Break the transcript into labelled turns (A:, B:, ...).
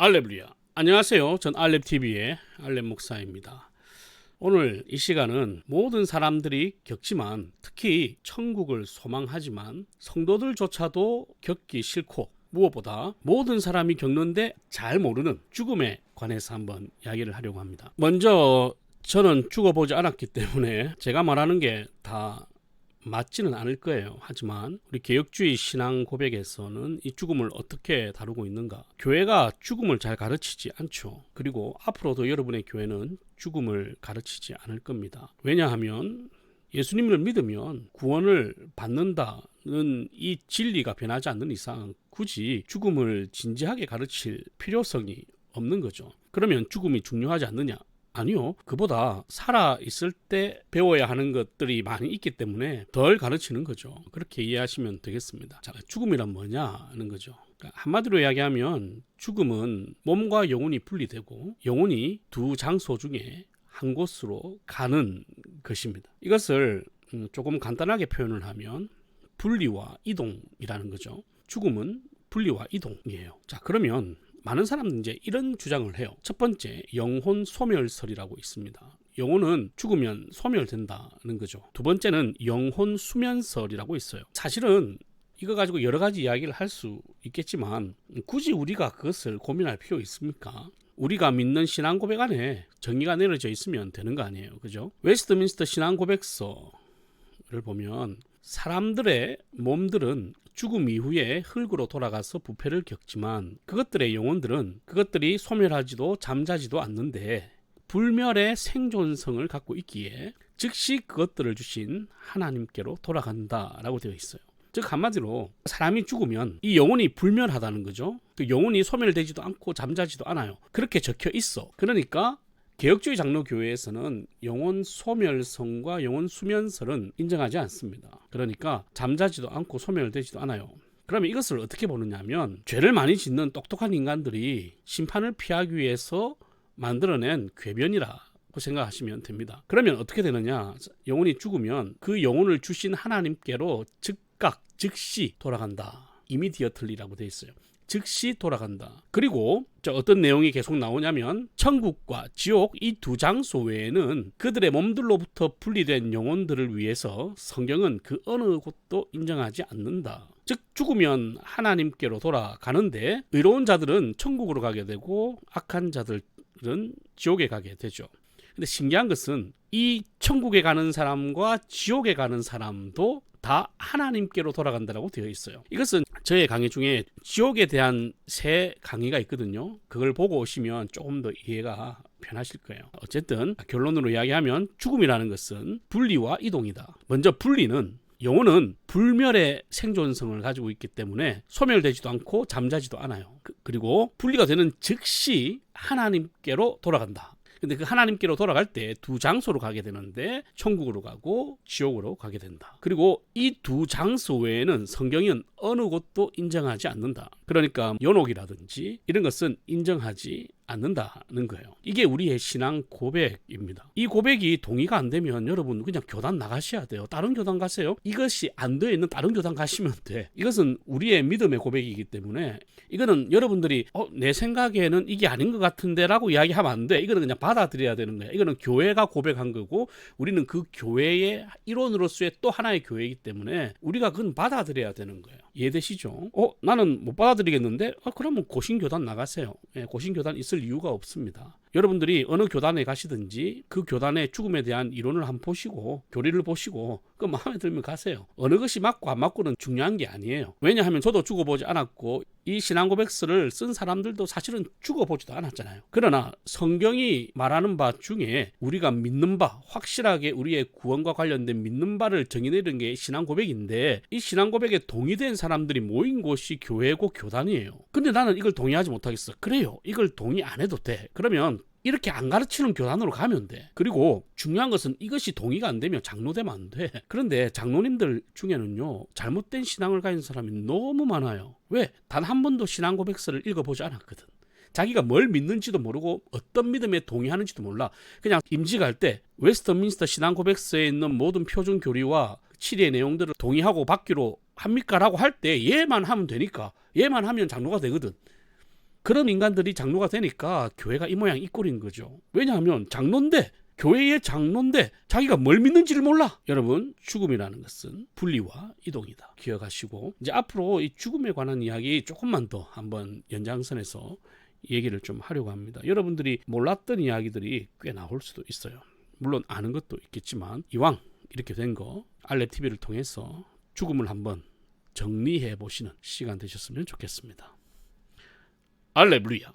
A: 알레루야. 안녕하세요. 전 알렙TV의 알렙 목사입니다. 오늘 이 시간은 모든 사람들이 겪지만 특히 천국을 소망하지만 성도들조차도 겪기 싫고 무엇보다 모든 사람이 겪는데 잘 모르는 죽음에 관해서 한번 이야기를 하려고 합니다. 먼저 저는 죽어보지 않았기 때문에 제가 말하는 게 다 맞지는 않을 거예요. 하지만 우리 개혁주의 신앙 고백에서는 이 죽음을 어떻게 다루고 있는가? 교회가 죽음을 잘 가르치지 않죠. 그리고 앞으로도 여러분의 교회는 죽음을 가르치지 않을 겁니다. 왜냐하면 예수님을 믿으면 구원을 받는다는 이 진리가 변하지 않는 이상 굳이 죽음을 진지하게 가르칠 필요성이 없는 거죠. 그러면 죽음이 중요하지 않느냐? 아니요. 그보다 살아있을 때 배워야 하는 것들이 많이 있기 때문에 덜 가르치는 거죠. 그렇게 이해하시면 되겠습니다. 자, 죽음이란 뭐냐 하는 거죠. 그러니까 한마디로 이야기하면 죽음은 몸과 영혼이 분리되고 영혼이 두 장소 중에 한 곳으로 가는 것입니다. 이것을 조금 간단하게 표현을 하면 분리와 이동이라는 거죠. 죽음은 분리와 이동이에요. 자, 그러면 많은 사람들은 이제 이런 주장을 해요. 첫 번째, 영혼 소멸설이라고 있습니다. 영혼은 죽으면 소멸된다는 거죠. 두 번째는 영혼 수면설이라고 있어요. 사실은 이거 가지고 여러 가지 이야기를 할 수 있겠지만 굳이 우리가 그것을 고민할 필요 있습니까? 우리가 믿는 신앙 고백 안에 정의가 내려져 있으면 되는 거 아니에요. 그죠? 웨스트민스터 신앙 고백서를 보면 사람들의 몸들은 죽음 이후에 흙으로 돌아가서 부패를 겪지만 그것들의 영혼들은 그것들이 소멸하지도 잠자지도 않는데 불멸의 생존성을 갖고 있기에 즉시 그것들을 주신 하나님께로 돌아간다라고 되어 있어요. 즉 한마디로 사람이 죽으면 이 영혼이 불멸하다는 거죠. 그 영혼이 소멸되지도 않고 잠자지도 않아요. 그렇게 적혀 있어. 그러니까 개혁주의 장로교회에서는 영혼 소멸설과 영혼 수면설은 인정하지 않습니다. 그러니까 잠자지도 않고 소멸되지도 않아요. 그러면 이것을 어떻게 보느냐 하면 죄를 많이 짓는 똑똑한 인간들이 심판을 피하기 위해서 만들어낸 궤변이라고 생각하시면 됩니다. 그러면 어떻게 되느냐? 영혼이 죽으면 그 영혼을 주신 하나님께로 즉각 즉시 돌아간다. 이미디어틀리라고 되어 있어요. 즉시 돌아간다. 그리고 어떤 내용이 계속 나오냐면 천국과 지옥 이 두 장소 외에는 그들의 몸들로부터 분리된 영혼들을 위해서 성경은 그 어느 곳도 인정하지 않는다. 즉 죽으면 하나님께로 돌아가는데 의로운 자들은 천국으로 가게 되고 악한 자들은 지옥에 가게 되죠. 근데 신기한 것은 이 천국에 가는 사람과 지옥에 가는 사람도 다 하나님께로 돌아간다라고 되어 있어요. 이것은 저의 강의 중에 지옥에 대한 세 강의가 있거든요. 그걸 보고 오시면 조금 더 이해가 편하실 거예요. 어쨌든 결론으로 이야기하면 죽음이라는 것은 분리와 이동이다. 먼저 분리는 영혼은 불멸의 생존성을 가지고 있기 때문에 소멸되지도 않고 잠자지도 않아요. 그리고 분리가 되는 즉시 하나님께로 돌아간다. 근데 그 하나님께로 돌아갈 때 두 장소로 가게 되는데 천국으로 가고 지옥으로 가게 된다. 그리고 이 두 장소 외에는 성경은 어느 곳도 인정하지 않는다. 그러니까 연옥이라든지 이런 것은 인정하지 않는다는 거예요. 이게 우리의 신앙 고백입니다. 이 고백이 동의가 안 되면 여러분 그냥 교단 나가셔야 돼요. 다른 교단 가세요. 이것이 안 되어 있는 다른 교단 가시면 돼. 이것은 우리의 믿음의 고백이기 때문에 이거는 여러분들이 내 생각에는 이게 아닌 것 같은데 라고 이야기하면 안 돼. 이거는 그냥 받아들여야 되는 거야. 이거는 교회가 고백한 거고 우리는 그 교회의 일원으로서의 또 하나의 교회이기 때문에 우리가 그건 받아들여야 되는 거예요. 이해되시죠? 나는 못 받아들이겠는데? 그러면 고신교단 나가세요. 고신교단 있을 이유가 없습니다. 여러분들이 어느 교단에 가시든지 그 교단의 죽음에 대한 이론을 한번 보시고 교리를 보시고 그 마음에 들면 가세요. 어느 것이 맞고 안 맞고는 중요한 게 아니에요. 왜냐하면 저도 죽어보지 않았고 이 신앙고백서를 쓴 사람들도 사실은 죽어보지도 않았잖아요. 그러나 성경이 말하는 바 중에 우리가 믿는 바, 확실하게 우리의 구원과 관련된 믿는 바를 정의내는 게 신앙고백인데 이 신앙고백에 동의된 사람들이 모인 곳이 교회고 교단이에요. 근데 나는 이걸 동의하지 못하겠어. 그래요. 이걸 동의 안 해도 돼. 그러면 이렇게 안 가르치는 교단으로 가면 돼. 그리고 중요한 것은 이것이 동의가 안 되면 장로되면 안 돼. 그런데 장로님들 중에는요 잘못된 신앙을 가진 사람이 너무 많아요. 왜? 단 한 번도 신앙 고백서를 읽어보지 않았거든. 자기가 뭘 믿는지도 모르고 어떤 믿음에 동의하는지도 몰라. 그냥 임직할 때 웨스트민스터 신앙 고백서에 있는 모든 표준 교리와 치리의 내용들을 동의하고 받기로 합니까? 라고 할 때 얘만 하면 되니까 얘만 하면 장로가 되거든. 그런 인간들이 장로가 되니까 교회가 이 모양 이 꼴인 거죠. 왜냐하면 장로인데, 교회의 장로인데 자기가 뭘 믿는지를 몰라. 여러분, 죽음이라는 것은 분리와 이동이다. 기억하시고, 이제 앞으로 이 죽음에 관한 이야기 조금만 더 한번 연장선에서 얘기를 좀 하려고 합니다. 여러분들이 몰랐던 이야기들이 꽤 나올 수도 있어요. 물론 아는 것도 있겠지만 이왕 이렇게 된 거 알렙TV를 통해서 죽음을 한번 정리해 보시는 시간 되셨으면 좋겠습니다. 알렐루야.